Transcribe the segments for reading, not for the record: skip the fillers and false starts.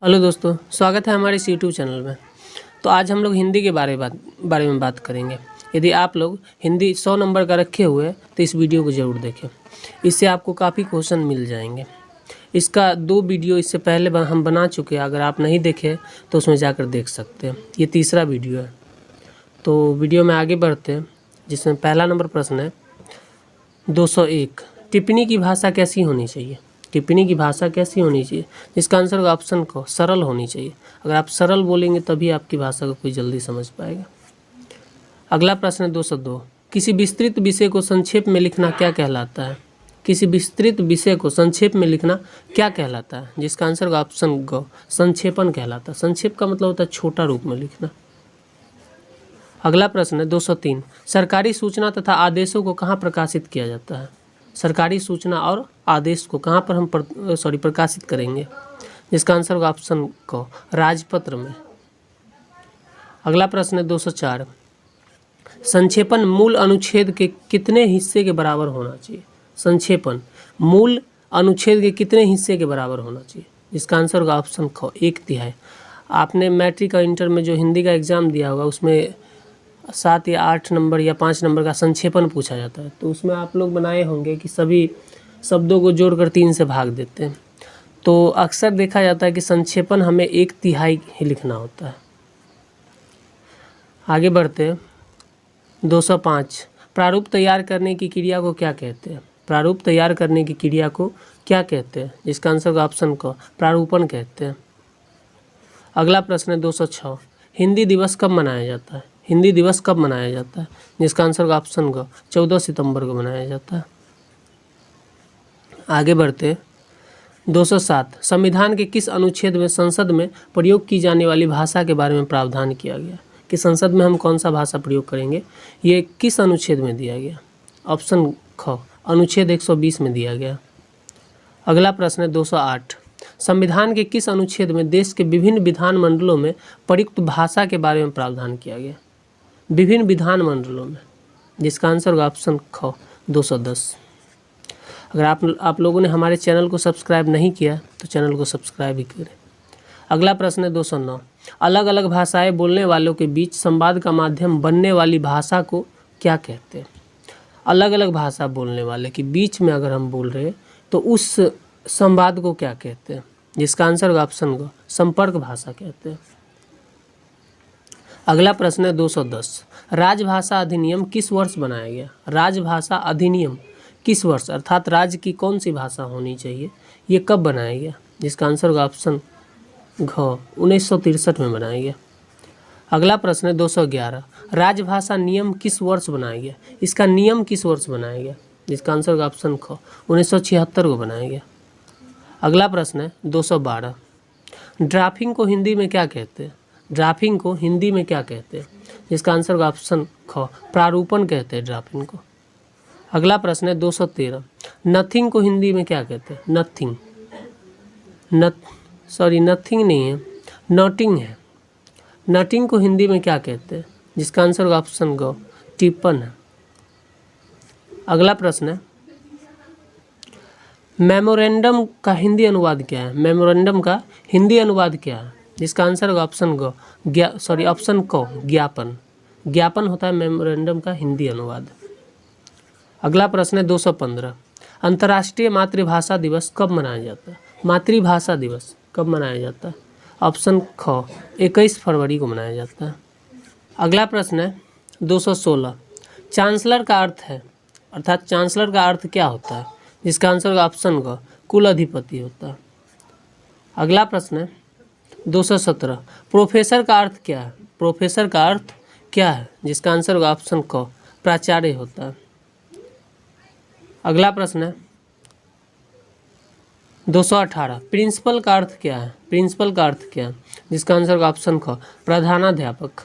Hello दोस्तों, स्वागत है हमारे इस यूट्यूब चैनल में। तो आज हम लोग हिंदी के बारे में बात करेंगे। यदि आप लोग हिंदी 100 नंबर का रखे हुए हैं तो इस वीडियो को ज़रूर देखें, इससे आपको काफ़ी क्वेश्चन मिल जाएंगे। इसका 2 वीडियो इससे पहले हम बना चुके हैं, अगर आप नहीं देखे तो उसमें जाकर देख सकते हैं। ये तीसरा वीडियो है। तो वीडियो में आगे बढ़ते हैं, जिसमें पहला नंबर प्रश्न है 201। टिप्पणी की भाषा कैसी होनी चाहिए? टिप्पणी की भाषा कैसी होनी चाहिए? इसका आंसर होगा ऑप्शन को सरल होनी चाहिए। अगर आप सरल बोलेंगे तभी आपकी भाषा को कोई जल्दी समझ पाएगा। अगला प्रश्न है 202। किसी विस्तृत विषय को संक्षेप में लिखना क्या कहलाता है? किसी विस्तृत विषय को संक्षेप में लिखना क्या कहलाता है? जिसका आंसर होगा ऑप्शन ग संक्षेपण कहलाता है। संक्षेप का मतलब होता है छोटा रूप में लिखना। अगला प्रश्न है 203। सरकारी सूचना तथा आदेशों को कहाँ प्रकाशित किया जाता है? सरकारी सूचना और आदेश को कहाँ पर हम प्रकाशित करेंगे? जिसका आंसर होगा ऑप्शन को राजपत्र में। अगला प्रश्न है 204। संक्षेपण मूल अनुच्छेद के कितने हिस्से के बराबर होना चाहिए? संक्षेपण मूल अनुच्छेद के कितने हिस्से के बराबर होना चाहिए? जिसका आंसर होगा ऑप्शन ख 1/3। आपने मैट्रिक और इंटर में जो हिंदी का एग्ज़ाम दिया होगा उसमें 7 या 8 नंबर या 5 नंबर का संक्षेपण पूछा जाता है। तो उसमें आप लोग बनाए होंगे कि सभी शब्दों को जोड़कर 3 से भाग देते हैं। तो अक्सर देखा जाता है कि संक्षेपण हमें 1/3 ही लिखना होता है। आगे बढ़ते हैं 205। प्रारूप तैयार करने की क्रिया को क्या कहते हैं? प्रारूप तैयार करने की क्रिया को क्या कहते हैं? जिसका आंसर होगा ऑप्शन को प्रारूपण कहते हैं। अगला प्रश्न है 206। हिंदी दिवस कब मनाया जाता है? हिंदी दिवस कब मनाया जाता है? जिसका आंसर होगा ऑप्शन ग 14 सितंबर को मनाया जाता है। आगे बढ़ते 207। संविधान के किस अनुच्छेद में संसद में प्रयोग की जाने वाली भाषा के बारे में प्रावधान किया गया कि संसद में हम कौन सा भाषा प्रयोग करेंगे? ये किस अनुच्छेद में दिया गया? ऑप्शन ख अनुच्छेद 120 में दिया गया। अगला प्रश्न है 208। संविधान के किस अनुच्छेद में देश के विभिन्न विधानमंडलों में प्रयुक्त भाषा के बारे में प्रावधान किया गया? विभिन्न विधानमंडलों में। जिसका आंसर होगा ऑप्शन ख 210। अगर आप लोगों ने हमारे चैनल को सब्सक्राइब नहीं किया तो चैनल को सब्सक्राइब ही करें। अगला प्रश्न है 209। अलग अलग भाषाएं बोलने वालों के बीच संवाद का माध्यम बनने वाली भाषा को क्या कहते हैं? अलग अलग भाषा बोलने वाले के बीच में अगर हम बोल रहे हैं तो उस संवाद को क्या कहते हैं? जिसका आंसर होगा ऑप्शन ग संपर्क भाषा कहते हैं। अगला प्रश्न है 210। राजभाषा अधिनियम किस वर्ष बनाया गया? राजभाषा अधिनियम किस वर्ष अर्थात राज्य की कौन सी भाषा होनी चाहिए, ये कब बनाया गया? जिसका आंसर होगा ऑप्शन घ 1963 में बनाया गया। अगला प्रश्न है 211। राजभाषा नियम किस वर्ष बनाया गया? इसका नियम किस वर्ष बनाया गया? जिसका आंसर होगा ऑप्शन ख 1976 को बनाया गया। अगला प्रश्न है 212। ड्राफ्टिंग को हिंदी में क्या कहते हैं? ड्राफ्टिंग को हिंदी में क्या कहते हैं? जिसका आंसर होगा ऑप्शन ख प्रारूपण कहते हैं ड्राफ्टिंग को। अगला प्रश्न है 213। नथिंग को हिंदी में क्या कहते हैं? नथिंग नथिंग नहीं है, नटिंग है। नटिंग को हिंदी में क्या कहते हैं? जिसका आंसर होगा ऑप्शन ग टिप्पण है। अगला प्रश्न है मेमोरेंडम का हिंदी अनुवाद क्या है? मेमोरेंडम का हिंदी अनुवाद क्या है? जिसका आंसर होगा ऑप्शन ऑप्शन क ज्ञापन। ज्ञापन होता है मेमोरेंडम का हिंदी अनुवाद। अगला प्रश्न है 215। अंतर्राष्ट्रीय मातृभाषा दिवस कब मनाया जाता है? मातृभाषा दिवस कब मनाया जाता है? ऑप्शन ख 21 फरवरी को मनाया जाता है। अगला प्रश्न है 216। चांसलर का अर्थ है अर्थात चांसलर का अर्थ क्या होता है? जिसका आंसर होगा ऑप्शन ग कुल अधिपति होता है। अगला प्रश्न है 217। प्रोफेसर का अर्थ क्या है? प्रोफेसर का अर्थ क्या है? जिसका आंसर होगा ऑप्शन क प्राचार्य होता है। अगला प्रश्न है 218। प्रिंसिपल का अर्थ क्या है? प्रिंसिपल का अर्थ क्या है? जिसका आंसर होगा ऑप्शन ख प्रधानाध्यापक।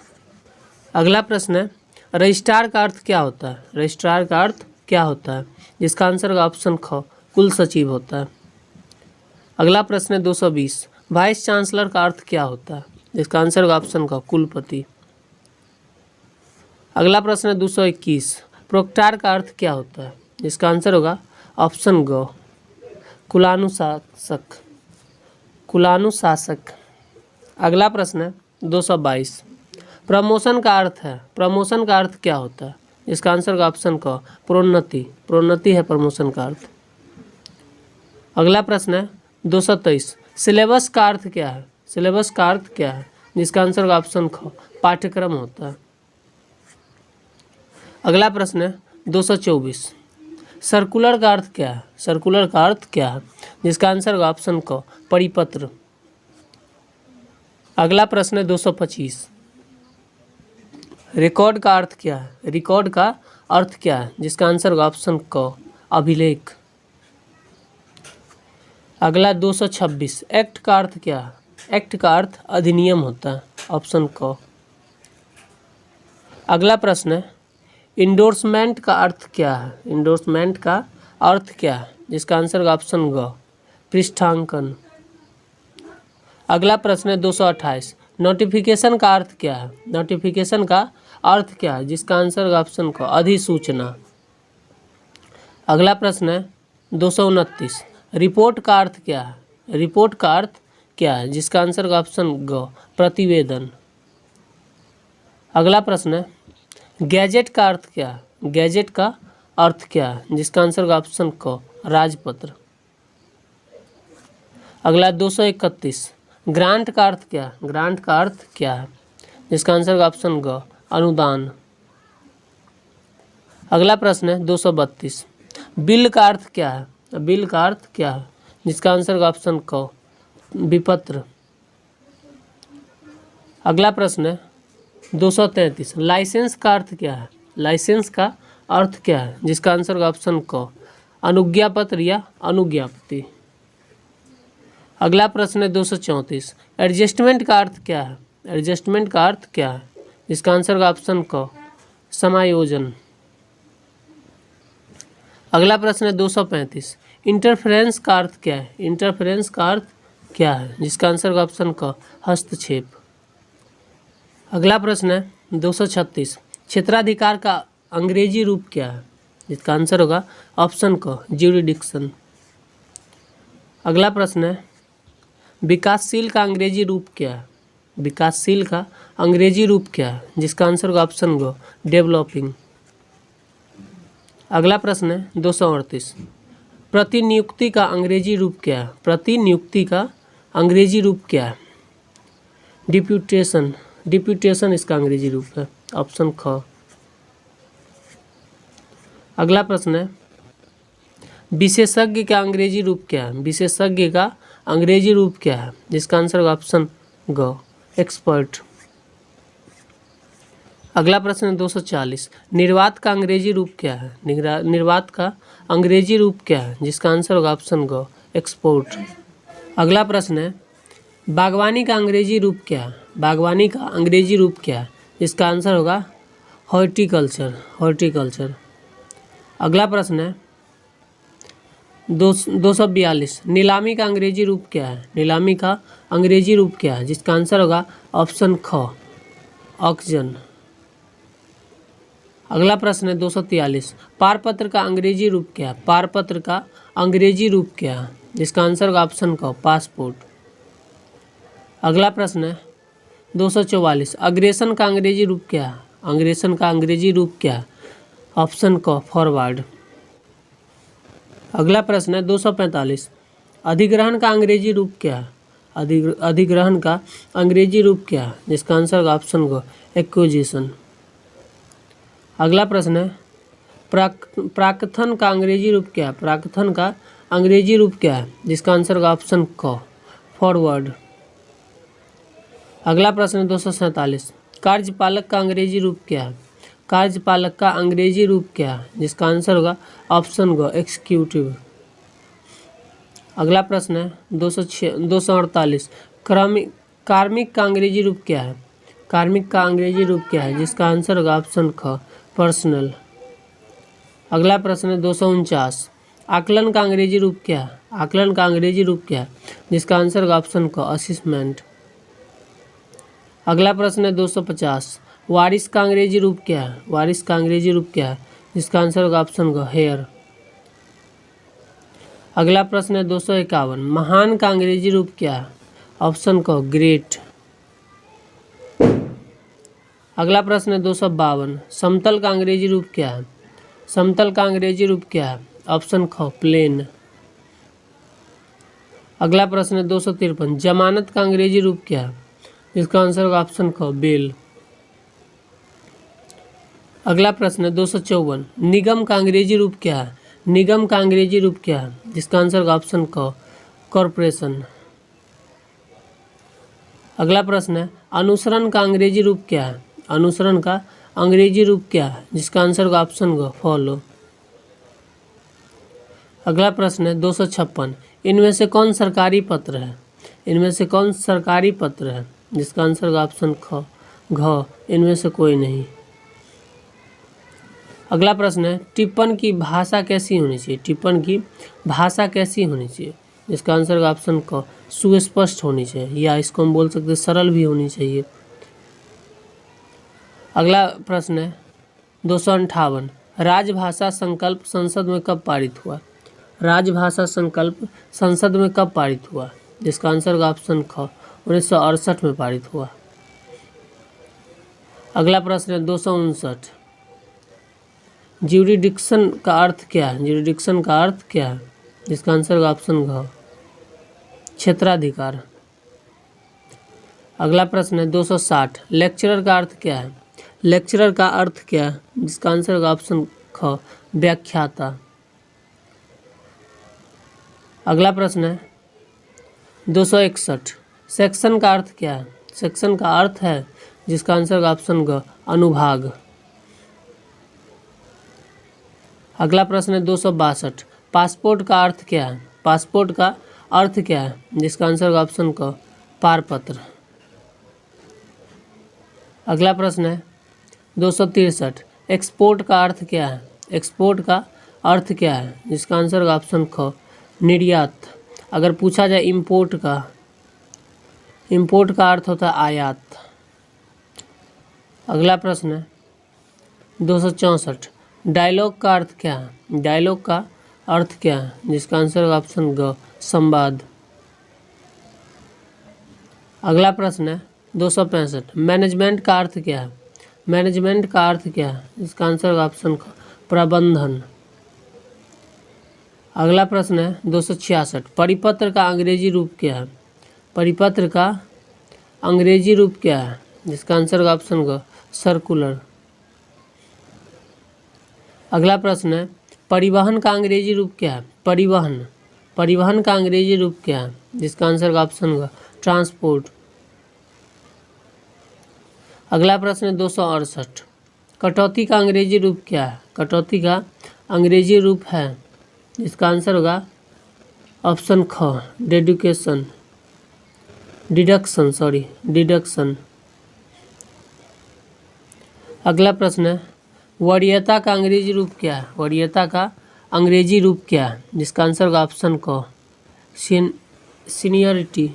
अगला प्रश्न है रजिस्ट्रार का अर्थ क्या होता है? रजिस्ट्रार का अर्थ क्या होता है? जिसका आंसर होगा ऑप्शन ख कुल सचिव होता है। अगला प्रश्न है 220। वाइस चांसलर का अर्थ क्या होता है? जिसका आंसर होगा ऑप्शन ख कुलपति। अगला प्रश्न है 221। प्रोक्टार का अर्थ क्या होता है? जिसका आंसर होगा ऑप्शन ग कुलानुशासक। अगला प्रश्न है 222। प्रमोशन का अर्थ है, प्रमोशन का अर्थ क्या होता है? इसका आंसर का ऑप्शन क प्रोन्नति, प्रोन्नति है प्रमोशन का अर्थ। अगला प्रश्न है 223। सिलेबस का अर्थ क्या है? सिलेबस का अर्थ क्या है? जिसका आंसर का ऑप्शन ख पाठ्यक्रम होता है। अगला प्रश्न है 224। सर्कुलर का अर्थ क्या है? सर्कुलर का अर्थ क्या है? जिसका आंसर का ऑप्शन क परिपत्र। अगला प्रश्न है 225। रिकॉर्ड का अर्थ क्या है? रिकॉर्ड का अर्थ क्या है? जिसका आंसर का ऑप्शन क अभिलेख। अगला 226। एक्ट का अर्थ क्या है? एक्ट का अर्थ अधिनियम होता है, ऑप्शन क। अगला प्रश्न है इंडोर्समेंट का अर्थ क्या है? इंडोर्समेंट का अर्थ क्या है? जिसका आंसर का ऑप्शन ग पृष्ठांकन। अगला प्रश्न है 228। नोटिफिकेशन का अर्थ क्या है? नोटिफिकेशन का अर्थ क्या है? जिसका आंसर का ऑप्शन क अधिसूचना। अगला प्रश्न है 229। रिपोर्ट का अर्थ क्या है? रिपोर्ट का अर्थ क्या है? जिसका आंसर का ऑप्शन ग प्रतिवेदन। अगला प्रश्न है गैजेट का अर्थ क्या है? गैजेट का अर्थ क्या है? जिसका आंसर का ऑप्शन क राजपत्र। अगला 231। ग्रांट का अर्थ क्या है? ग्रांट का अर्थ क्या है? जिसका आंसर का ऑप्शन ग अनुदान। अगला प्रश्न है 232। बिल का अर्थ क्या है? बिल का अर्थ क्या है? जिसका आंसर का ऑप्शन क विपत्र। अगला प्रश्न है 233। लाइसेंस का अर्थ क्या है? लाइसेंस का अर्थ क्या है? जिसका आंसर का ऑप्शन क अनुज्ञा पत्र या अनुज्ञापति। अगला प्रश्न है 234। एडजस्टमेंट का अर्थ क्या है? एडजस्टमेंट का अर्थ क्या है? जिसका आंसर का ऑप्शन क समायोजन। अगला प्रश्न है 235। इंटरफेरेंस का अर्थ क्या है? इंटरफेरेंस का अर्थ क्या है? जिसका आंसर का ऑप्शन क हस्तक्षेप। अगला प्रश्न है 236। क्षेत्राधिकार का अंग्रेजी रूप क्या है? जिसका आंसर होगा ऑप्शन क ज्यूरिडिक्शन। अगला प्रश्न है विकासशील का अंग्रेजी रूप क्या है? विकासशील का अंग्रेजी रूप क्या है? जिसका आंसर होगा ऑप्शन ग डेवलपिंग। अगला प्रश्न है 238। प्रतिनियुक्ति का अंग्रेजी रूप क्या है? प्रतिनियुक्ति का अंग्रेजी रूप क्या है? डिप्यूटेशन, डिप्यूटेशन इसका अंग्रेजी रूप है, ऑप्शन ख। अगला प्रश्न है विशेषज्ञ का अंग्रेजी रूप क्या है? विशेषज्ञ का अंग्रेजी रूप क्या है? जिसका आंसर होगा ऑप्शन ग एक्सपर्ट। अगला प्रश्न है 240। निर्वात का अंग्रेजी रूप क्या है? निर्वात का अंग्रेजी रूप क्या है? जिसका आंसर होगा ऑप्शन ग एक्सपोर्ट। अगला प्रश्न है बागवानी का अंग्रेजी रूप क्या है? बागवानी का अंग्रेजी रूप क्या है? जिसका आंसर होगा हॉर्टिकल्चर, हॉर्टिकल्चर। अगला प्रश्न है 242। नीलामी का अंग्रेजी रूप क्या है? नीलामी का अंग्रेजी रूप क्या है? जिसका आंसर होगा ऑप्शन ख ऑक्शन। अगला प्रश्न है 243। पारपत्र का अंग्रेजी रूप क्या है? पारपत्र का अंग्रेजी रूप क्या है? जिसका आंसर होगा ऑप्शन क पासपोर्ट। अगला प्रश्न है 244। अग्रेसन का अंग्रेजी रूप क्या है? अग्रेसन का अंग्रेजी रूप क्या है? ऑप्शन क फॉरवर्ड। अगला प्रश्न है 245। अधिग्रहण का अंग्रेजी रूप क्या है? अधिग्रहण का अंग्रेजी रूप क्या है? जिसका आंसर का ऑप्शन ग एक्विजिशन। अगला प्रश्न है प्राकथन का अंग्रेजी रूप क्या है? प्राकथन का अंग्रेजी रूप क्या है? जिसका आंसर का ऑप्शन क फॉरवर्ड। अगला प्रश्न है 247। कार्यपालक का अंग्रेजी रूप क्या है? कार्यपालक का अंग्रेजी रूप क्या है? जिसका आंसर होगा ऑप्शन ग एग्जीक्यूटिव। अगला प्रश्न है 248। कार्मिक का अंग्रेजी रूप क्या है? कार्मिक का अंग्रेजी रूप क्या है? जिसका आंसर होगा ऑप्शन ख पर्सनल। अगला प्रश्न है 249। आकलन का अंग्रेजी रूप क्या है? आकलन का अंग्रेजी रूप क्या है? जिसका आंसर होगा ऑप्शन क असेसमेंट। अगला प्रश्न है 250। वारिस का अंग्रेजी रूप क्या है? वारिस का अंग्रेजी रूप क्या है? जिसका आंसर होगा ऑप्शन ग हेयर। अगला प्रश्न है 251। महान का अंग्रेजी रूप क्या है? ऑप्शन क ग्रेट। अगला प्रश्न है 252, समतल का अंग्रेजी रूप क्या है? समतल का अंग्रेजी रूप क्या है? ऑप्शन ख प्लेन। अगला प्रश्न है 253, जमानत का अंग्रेजी रूप क्या है? इसका आंसर होगा ऑप्शन ख बेल। अगला प्रश्न है 254, निगम का अंग्रेजी रूप क्या है? निगम का अंग्रेजी रूप क्या है? जिसका आंसर होगा ऑप्शन क कॉरपोरेशन। अगला प्रश्न है अनुसरण का अंग्रेजी रूप क्या है? अनुसरण का अंग्रेजी रूप क्या है? जिसका आंसर होगा ऑप्शन ग फॉलो। अगला प्रश्न है 256, इनमें से कौन सरकारी पत्र है? इनमें से कौन सरकारी पत्र है? जिसका आंसर होगा ऑप्शन ख घ इनमें से कोई नहीं। अगला प्रश्न है टिप्पण की भाषा कैसी होनी चाहिए? टिप्पण की भाषा कैसी होनी चाहिए? इसका आंसर होगा ऑप्शन क सुस्पष्ट होनी चाहिए, या इसको हम बोल सकते हैं सरल भी होनी चाहिए। अगला प्रश्न है 258, राजभाषा संकल्प संसद में कब पारित हुआ? राजभाषा संकल्प संसद में कब पारित हुआ? जिसका आंसर होगा ऑप्शन ख 1968 में पारित हुआ। अगला प्रश्न है 259, ज्यूरिडिक्शन का अर्थ क्या है? ज्यूरिडिक्शन का अर्थ क्या है? जिसका आंसर होगा ऑप्शन घ क्षेत्राधिकार। अगला प्रश्न है 260, लेक्चरर का अर्थ क्या है? लेक्चरर का अर्थ क्या है? जिसका आंसर होगा ऑप्शन ख व्याख्याता। अगला प्रश्न है 261, सेक्शन का अर्थ क्या है? सेक्शन का अर्थ है जिसका आंसर होगा ऑप्शन ग अनुभाग। अगला प्रश्न है 262, पासपोर्ट का अर्थ क्या है? पासपोर्ट का अर्थ क्या है? जिसका आंसर होगा ऑप्शन क पारपत्र। अगला प्रश्न है 263, एक्सपोर्ट का अर्थ क्या है? एक्सपोर्ट का अर्थ क्या है? जिसका आंसर होगा ऑप्शन ख निर्यात। अगर पूछा जाए इंपोर्ट का अर्थ होता है आयात। अगला प्रश्न है 264, डायलॉग का अर्थ क्या है? डायलॉग का अर्थ क्या है? जिसका आंसर होगा ऑप्शन ग संवाद। अगला प्रश्न है 265, मैनेजमेंट का अर्थ क्या है? मैनेजमेंट का अर्थ क्या है? जिसका आंसर होगा ऑप्शन ख प्रबंधन। अगला प्रश्न है 266, परिपत्र का अंग्रेजी रूप क्या है? परिपत्र का अंग्रेजी रूप क्या है? जिसका आंसर होगा ऑप्शन ग सर्कुलर। अगला प्रश्न है परिवहन का अंग्रेजी रूप क्या है? परिवहन का अंग्रेजी रूप क्या है? जिसका आंसर होगा ऑप्शन ग ट्रांसपोर्ट। अगला प्रश्न है 268, कटौती का अंग्रेजी रूप क्या है? कटौती का अंग्रेजी रूप है जिसका आंसर होगा ऑप्शन ख डिडक्शन। अगला प्रश्न है वरीयता का अंग्रेजी रूप क्या है? वरीयता का अंग्रेजी रूप क्या है? जिसका आंसर होगा ऑप्शन क सीनियरिटी।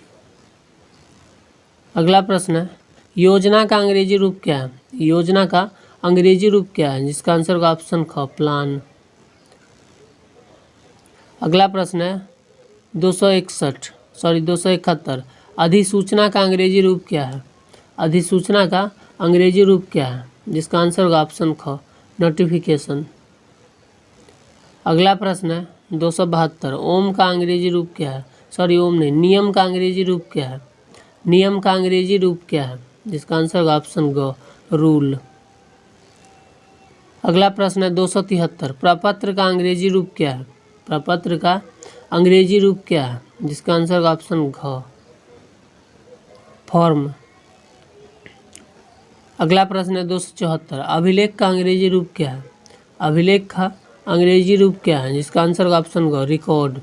अगला प्रश्न है योजना का अंग्रेजी रूप क्या है? योजना का अंग्रेजी रूप क्या है? जिसका आंसर होगा ऑप्शन ख प्लान। अगला प्रश्न है 271, अधिसूचना का अंग्रेजी रूप क्या है? अधिसूचना का अंग्रेजी रूप क्या है? जिसका आंसर होगा ऑप्शन ख नोटिफिकेशन। अगला प्रश्न है 272, ओम का अंग्रेजी रूप क्या है? नियम का अंग्रेजी रूप क्या है? नियम का अंग्रेजी रूप क्या है? जिसका आंसर होगा ऑप्शन ग रूल। अगला प्रश्न है 273, प्रपत्र का अंग्रेजी रूप क्या है? प्रपत्र का अंग्रेजी रूप क्या है? जिसका आंसर होगा ऑप्शन घ फॉर्म। अगला प्रश्न है 274, अभिलेख का अंग्रेजी रूप क्या है? अभिलेख का अंग्रेजी रूप क्या है? जिसका आंसर होगा ऑप्शन ग रिकॉर्ड।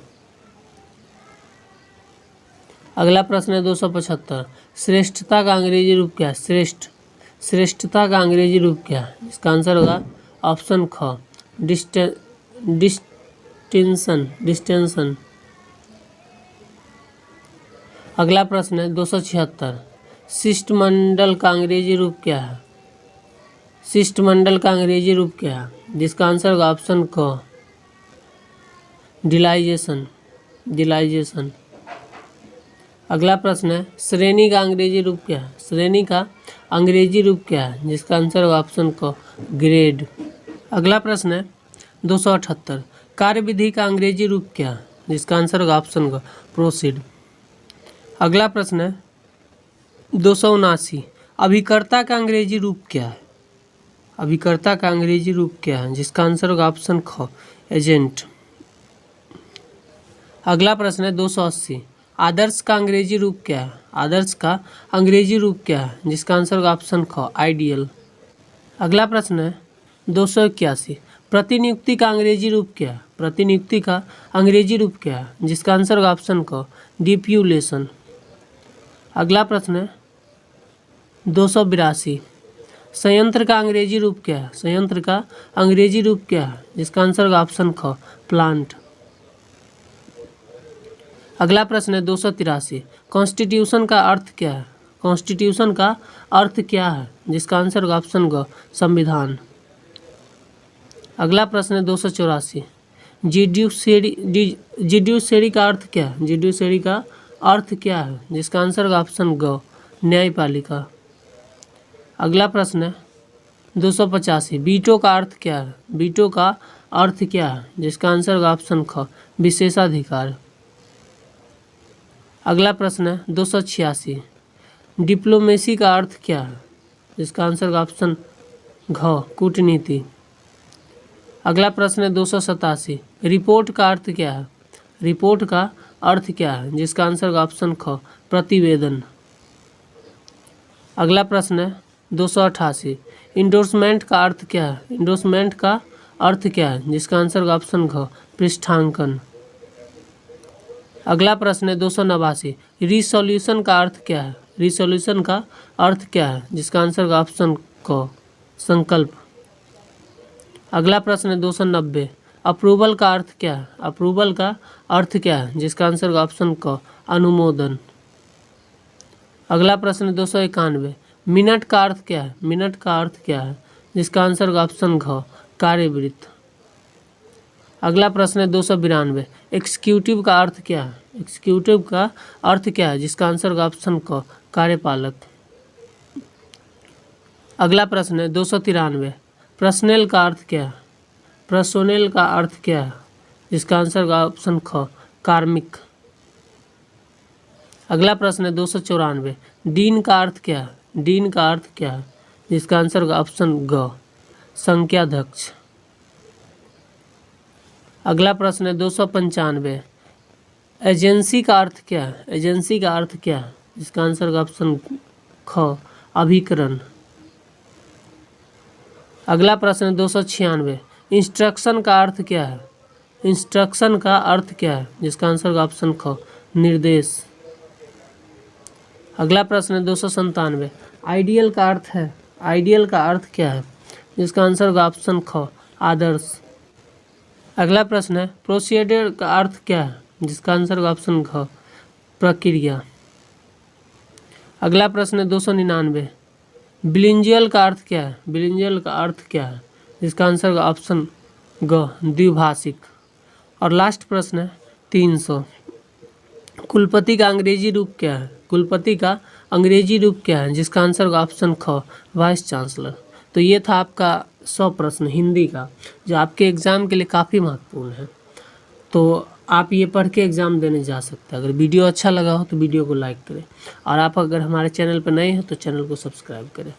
अगला प्रश्न है 275, श्रेष्ठता का अंग्रेजी रूप क्या है? श्रेष्ठता का अंग्रेजी रूप क्या है? इसका आंसर होगा ऑप्शन ख डिस्टेंशन। अगला प्रश्न है 276, शिष्टमंडल का अंग्रेजी रूप क्या है? शिष्टमंडल का अंग्रेजी रूप क्या है? जिसका आंसर होगा ऑप्शन क डिलाइजेशन। अगला प्रश्न है श्रेणी का अंग्रेजी रूप क्या है? श्रेणी का अंग्रेजी रूप क्या है? जिसका आंसर होगा ऑप्शन क ग्रेड। अगला प्रश्न है 278 कार्यविधि का अंग्रेजी रूप क्या है? जिसका आंसर होगा ऑप्शन क प्रोसीड। अगला प्रश्न है 279 अभिकर्ता का अंग्रेजी रूप क्या है? अभिकर्ता का अंग्रेजी रूप क्या है? जिसका आंसर होगा ऑप्शन ख एजेंट। अगला प्रश्न है 280 आदर्श का अंग्रेजी रूप क्या है? आदर्श का अंग्रेजी रूप क्या है? जिसका आंसर होगा ऑप्शन ख आइडियल। अगला प्रश्न है 281 प्रतिनियुक्ति का अंग्रेजी रूप क्या है? प्रतिनियुक्ति का अंग्रेजी रूप क्या है? जिसका आंसर होगा ऑप्शन क डिप्यूलेशन। अगला प्रश्न है 282 संयंत्र का अंग्रेजी रूप क्या है? संयंत्र का अंग्रेजी रूप क्या है? जिसका आंसर होगा ऑप्शन ख प्लांट। अगला प्रश्न है 283 कॉन्स्टिट्यूशन का अर्थ क्या है? कॉन्स्टिट्यूशन का अर्थ क्या है? जिसका आंसर होगा ऑप्शन ग संविधान। अगला प्रश्न है 284 जुडिशरी का अर्थ क्या है? जुडिशरी का अर्थ क्या है? जिसका आंसर होगा ऑप्शन ग न्यायपालिका। अगला प्रश्न है 285 वीटो का अर्थ क्या है? वीटो का अर्थ क्या है? जिसका आंसर होगा ऑप्शन ख विशेषाधिकार। अगला प्रश्न है 286 डिप्लोमेसी का अर्थ क्या है? जिसका आंसर होगा ऑप्शन घ कूटनीति। अगला प्रश्न है 287 रिपोर्ट का अर्थ क्या है? रिपोर्ट का अर्थ क्या है? जिसका आंसर होगा ऑप्शन ख प्रतिवेदन। अगला प्रश्न है 288 इंडोर्समेंट का अर्थ क्या है? इंडोर्समेंट का अर्थ क्या है? जिसका आंसर होगा ऑप्शन घ पृष्ठांकन। अगला प्रश्न है 289 रिसोल्यूशन का अर्थ क्या है? रिसोल्यूशन का अर्थ क्या है? जिसका आंसर होगा ऑप्शन क संकल्प। अगला प्रश्न है 290 अप्रूवल का अर्थ क्या है? अप्रूवल का अर्थ क्या है? जिसका आंसर होगा ऑप्शन क अनुमोदन। अगला प्रश्न है 291 मिनट का अर्थ क्या है? मिनट का अर्थ क्या है? जिसका आंसर होगा ऑप्शन घ कार्यवृत्त। अगला प्रश्न है 292 एग्जीक्यूटिव का अर्थ क्या है? एग्जीक्यूटिव का अर्थ क्या है? जिसका आंसर होगा ऑप्शन क कार्यपालक। अगला प्रश्न है 293 पर्सनेल का अर्थ क्या है? पर्सोनेल का अर्थ क्या है? जिसका आंसर होगा ऑप्शन ख कार्मिक। अगला प्रश्न है 294 डीन का अर्थ क्या है? डीन का अर्थ क्या है? जिसका आंसर होगा ऑप्शन ग संख्याध्यक्ष। अगला प्रश्न है 295 एजेंसी का अर्थ क्या है? एजेंसी का अर्थ क्या है? जिसका आंसर होगा ऑप्शन ख अभिकरण। अगला प्रश्न है 296 इंस्ट्रक्शन का अर्थ क्या है? इंस्ट्रक्शन का अर्थ क्या है? जिसका आंसर होगा ऑप्शन ख निर्देश। अगला प्रश्न है 297 आइडियल का अर्थ है? आइडियल का अर्थ क्या है? जिसका आंसर होगा ऑप्शन ख आदर्श। अगला प्रश्न है प्रोसीडर का अर्थ क्या है? जिसका आंसर होगा ऑप्शन घ प्रक्रिया। अगला प्रश्न है 299 बिलिंजियल का अर्थ क्या है? बिलिंजियल का अर्थ क्या है? जिसका आंसर होगा ऑप्शन ग द्विभाषिक। और लास्ट प्रश्न है 300 कुलपति का अंग्रेजी रूप क्या है? कुलपति का अंग्रेजी रूप क्या है? जिसका आंसर होगा ऑप्शन ख वाइस चांसलर। तो ये था आपका 100 प्रश्न हिंदी का जो आपके एग्ज़ाम के लिए काफ़ी महत्वपूर्ण है। तो आप ये पढ़ के एग्ज़ाम देने जा सकते हैं। अगर वीडियो अच्छा लगा हो तो वीडियो को लाइक करें और आप अगर हमारे चैनल पर नए हैं तो चैनल को सब्सक्राइब करें।